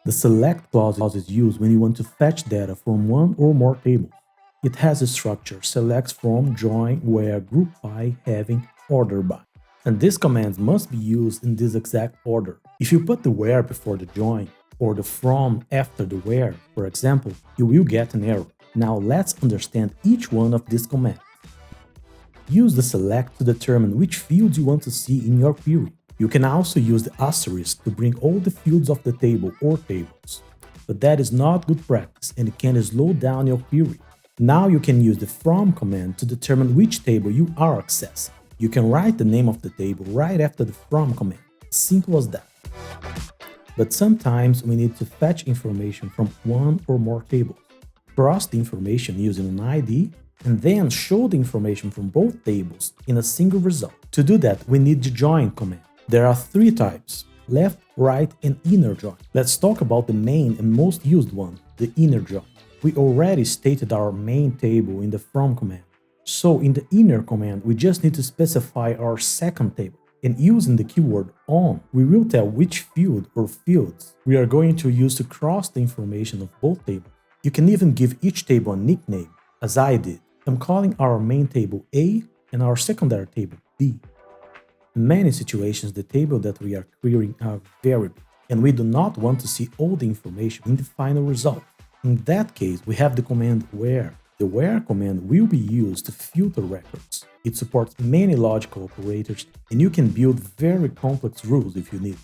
The select clause is used when you want to fetch data from one or more tables. It has a structure select from, join, where, group by, having, order by. And these commands must be used in this exact order. If you put the where before the join, or the from after the where, for example, you will get an error. Now let's understand each one of these commands. Use the select to determine which fields you want to see in your query. You can also use the asterisk to bring all the fields of the table or tables. But that is not good practice and it can slow down your query. Now you can use the from command to determine which table you are accessing. You can write the name of the table right after the from command. Simple as that. But sometimes we need to fetch information from one or more tables. Cross the information using an ID and then show the information from both tables in a single result. To do that, we need the join command. There are three types: left, right, and inner join. Let's talk about the main and most used one, the inner join. We already stated our main table in the from command. So in the inner command, we just need to specify our second table. And using the keyword on, we will tell which field or fields we are going to use to cross the information of both tables. You can even give each table a nickname, as I did. I'm calling our main table A and our secondary table B. In many situations, the table that we are querying are very big, and we do not want to see all the information in the final result. In that case, we have the command where. The where command will be used to filter records. It supports many logical operators, and you can build very complex rules if you need.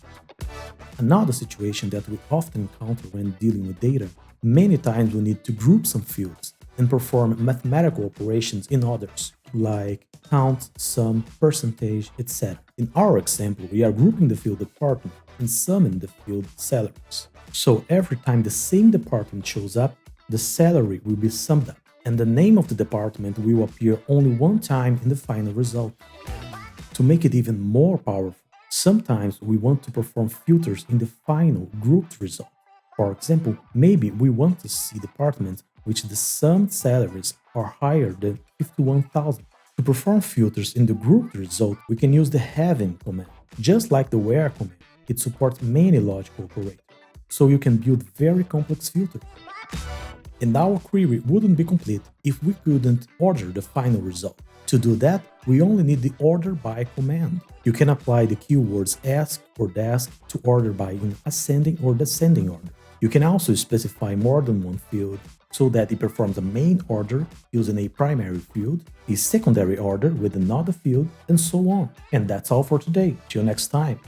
Another situation that we often encounter when dealing with data, many times we need to group some fields and perform mathematical operations in others, like count, sum, percentage, etc. In our example, we are grouping the field department and summing the field salaries. So every time the same department shows up, the salary will be summed up, and the name of the department will appear only one time in the final result. To make it even more powerful, sometimes we want to perform filters in the final grouped result. For example, maybe we want to see departments which the summed salaries are higher than 51,000. To perform filters in the grouped result, we can use the having command. Just like the where command, it supports many logical operators, so you can build very complex filters. And our query wouldn't be complete if we couldn't order the final result. To do that, we only need the order by command. You can apply the keywords ask or desk to order by in ascending or descending order. You can also specify more than one field so that it performs a main order using a primary field, a secondary order with another field, and so on. And that's all for today. Till next time.